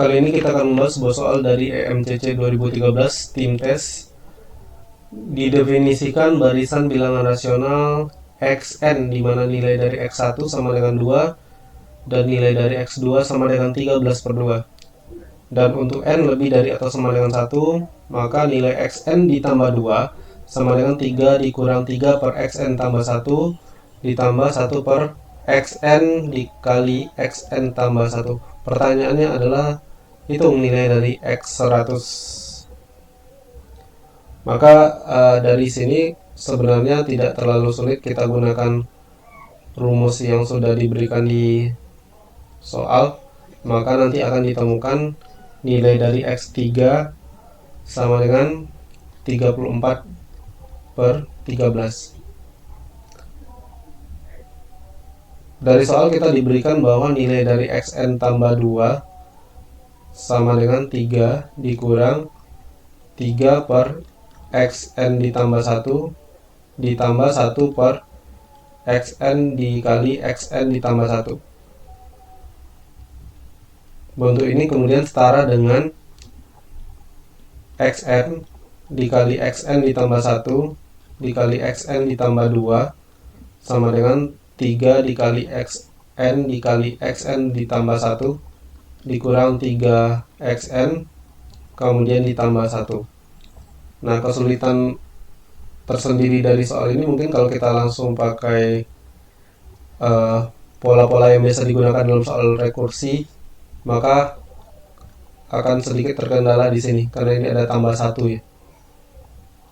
Kali ini kita akan membahas sebuah soal dari EMCC 2013 tim tes. Didefinisikan barisan bilangan rasional xn di mana nilai dari x1 sama dengan 2 dan nilai dari x2 sama dengan 13/2. Dan untuk n lebih dari atau sama dengan 1, maka nilai xn ditambah 2 sama dengan 3 dikurang 3 per xn tambah 1 ditambah 1 per xn dikali xn tambah 1. Pertanyaannya adalah hitung nilai dari x100. Maka dari sini sebenarnya tidak terlalu sulit, kita gunakan rumus yang sudah diberikan di soal. Maka nanti akan ditemukan nilai dari x3 sama dengan 34/13. Dari soal kita diberikan bahwa nilai dari xn tambah 2 sama dengan 3 dikurang 3 per xn ditambah 1 ditambah 1 per xn dikali xn ditambah 1. Bentuk ini kemudian setara dengan xn dikali xn ditambah 1 dikali xn ditambah 2 sama dengan 3 dikali xn dikali xn ditambah 1 dikurang 3 xn kemudian ditambah 1. Nah, kesulitan tersendiri dari soal ini mungkin kalau kita langsung pakai pola-pola yang biasa digunakan dalam soal rekursi, maka akan sedikit terkendala di sini karena ini ada tambah 1 ya.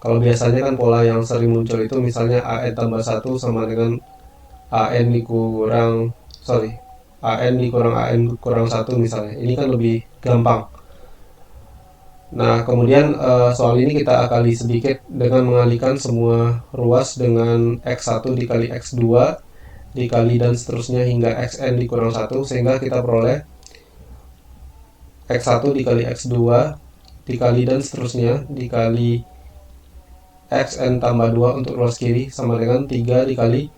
Kalau biasanya kan pola yang sering muncul itu misalnya an tambah 1 sama dengan an dikurang an kurang 1 misalnya. Ini kan lebih gampang. Nah, kemudian soal ini kita akali sedikit dengan mengalihkan semua ruas dengan x1 dikali x2 dikali dan seterusnya hingga xn dikurang 1, sehingga kita peroleh x1 dikali x2 dikali dan seterusnya dikali xn tambah 2 untuk ruas kiri sama dengan 3 dikali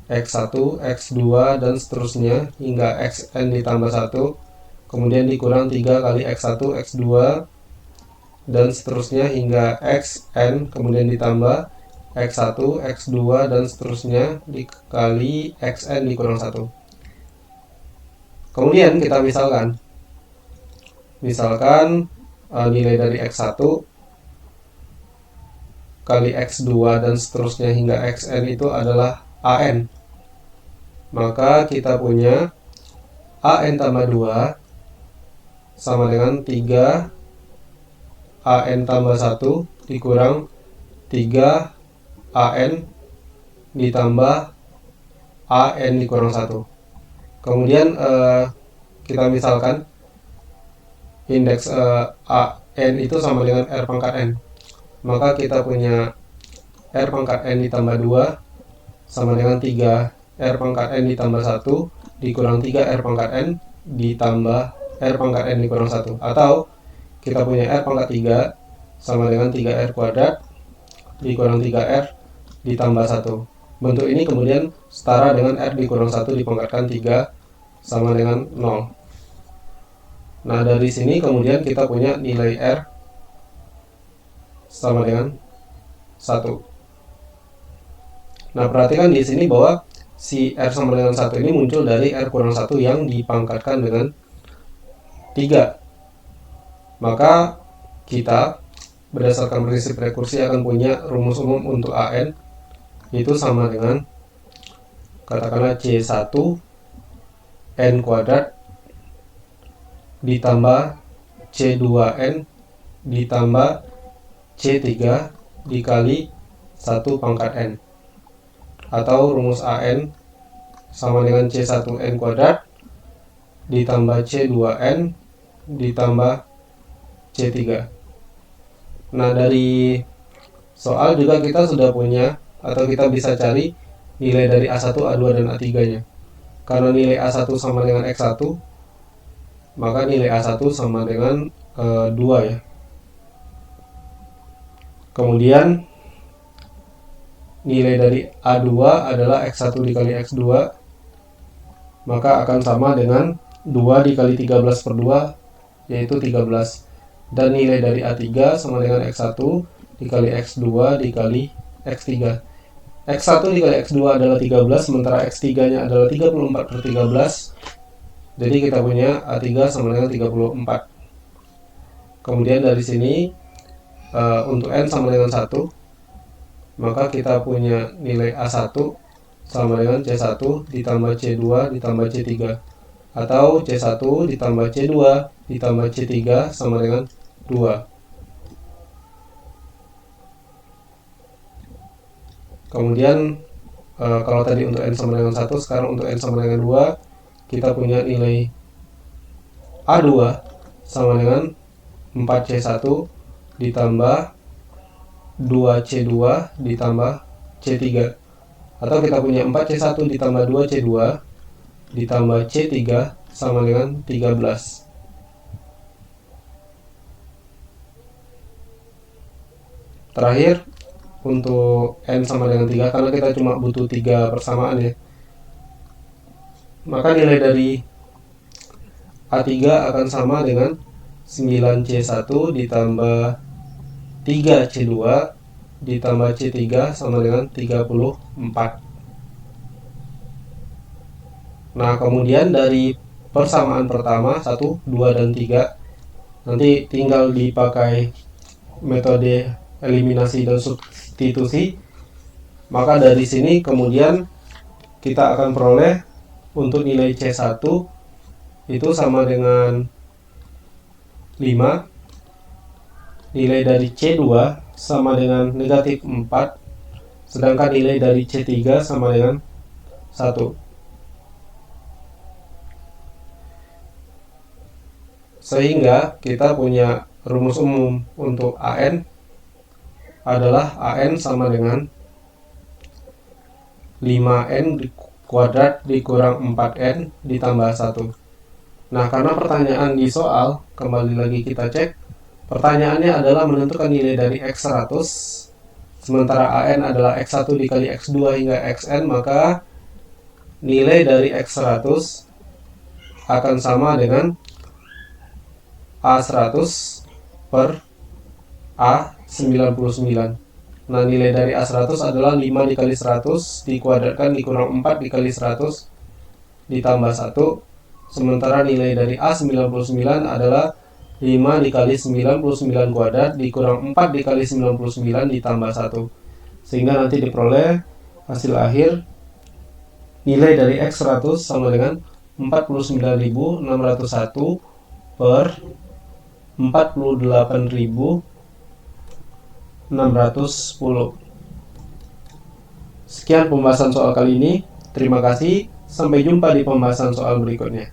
x1, x2 dan seterusnya hingga xn ditambah 1 kemudian dikurang 3 kali x1, x2 dan seterusnya hingga xn kemudian ditambah x1, x2 dan seterusnya dikali xn dikurang 1. Kemudian kita misalkan nilai dari x1 kali x2 dan seterusnya hingga xn itu adalah an. Maka kita punya an tambah 2 sama dengan 3 an tambah 1 dikurang 3 an ditambah an dikurang 1. Kemudian kita misalkan indeks an itu sama dengan r pangkat n. Maka kita punya r pangkat n ditambah 2 sama dengan 3 r pangkat n ditambah 1 dikurang 3 r pangkat n ditambah r pangkat n dikurang 1. Atau kita punya r pangkat 3 sama dengan 3r kuadrat dikurang 3r ditambah 1. Bentuk ini kemudian setara dengan r dikurang 1 dipangkatkan 3 sama dengan 0. Nah, dari sini kemudian kita punya nilai r sama dengan 1. Nah, perhatikan di sini bahwa si r sama dengan 1 ini muncul dari r kurang 1 yang dipangkatkan dengan 3. Maka kita berdasarkan prinsip rekursi akan punya rumus umum untuk an, itu sama dengan katakanlah c1 n kuadrat ditambah c2n ditambah c3 dikali 1 pangkat n. Atau rumus an sama dengan c1n kuadrat ditambah c2n ditambah c3. Nah, dari soal juga kita sudah punya atau kita bisa cari nilai dari A1, A2 dan A3 nya. Karena nilai A1 sama dengan X1, maka nilai A1 sama dengan 2 ya. Kemudian nilai dari A2 adalah X1 dikali X2, maka akan sama dengan 2 dikali 13/2 yaitu 13. Dan nilai dari A3 sama dengan X1 dikali X2 dikali X3. X1 dikali X2 adalah 13, sementara X3-nya adalah 34/13. Jadi kita punya A3 sama dengan 34. Kemudian dari sini untuk N sama dengan 1, maka kita punya nilai A1 sama dengan C1 ditambah C2 ditambah C3, atau C1 ditambah C2 ditambah C3 sama dengan 2. Kemudian kalau tadi untuk N sama dengan 1, sekarang untuk N sama dengan 2, kita punya nilai A2 sama dengan 4C1 ditambah 2C2 ditambah C3, atau kita punya 4C1 ditambah 2C2 ditambah C3 sama dengan 13. Terakhir untuk N sama dengan 3, karena kita cuma butuh 3 persamaan ya, maka nilai dari A3 akan sama dengan 9C1 ditambah 3C2 ditambah C3 sama dengan 34. Nah, kemudian dari persamaan pertama 1, 2, dan 3 nanti tinggal dipakai metode eliminasi dan substitusi. Maka dari sini kemudian kita akan peroleh untuk nilai C1 itu sama dengan 5, nilai dari C2 sama dengan negatif 4, sedangkan nilai dari C3 sama dengan 1. Sehingga kita punya rumus umum untuk AN adalah AN sama dengan 5N kuadrat dikurang 4N ditambah 1. Nah, karena pertanyaan di soal, kembali lagi kita cek, pertanyaannya adalah menentukan nilai dari X100, sementara AN adalah X1 dikali X2 hingga Xn, maka nilai dari X100 akan sama dengan A100 per A99. Nah, nilai dari A100 adalah 5 dikali 100 dikuadratkan dikurang 4 dikali 100 ditambah 1. Sementara nilai dari A99 adalah 5 dikali 99 kuadrat dikurang 4 dikali 99 ditambah 1. Sehingga nanti diperoleh hasil akhir nilai dari X100 sama dengan 49.601 per 48.610. Sekian pembahasan soal kali ini. Terima kasih. Sampai jumpa di pembahasan soal berikutnya.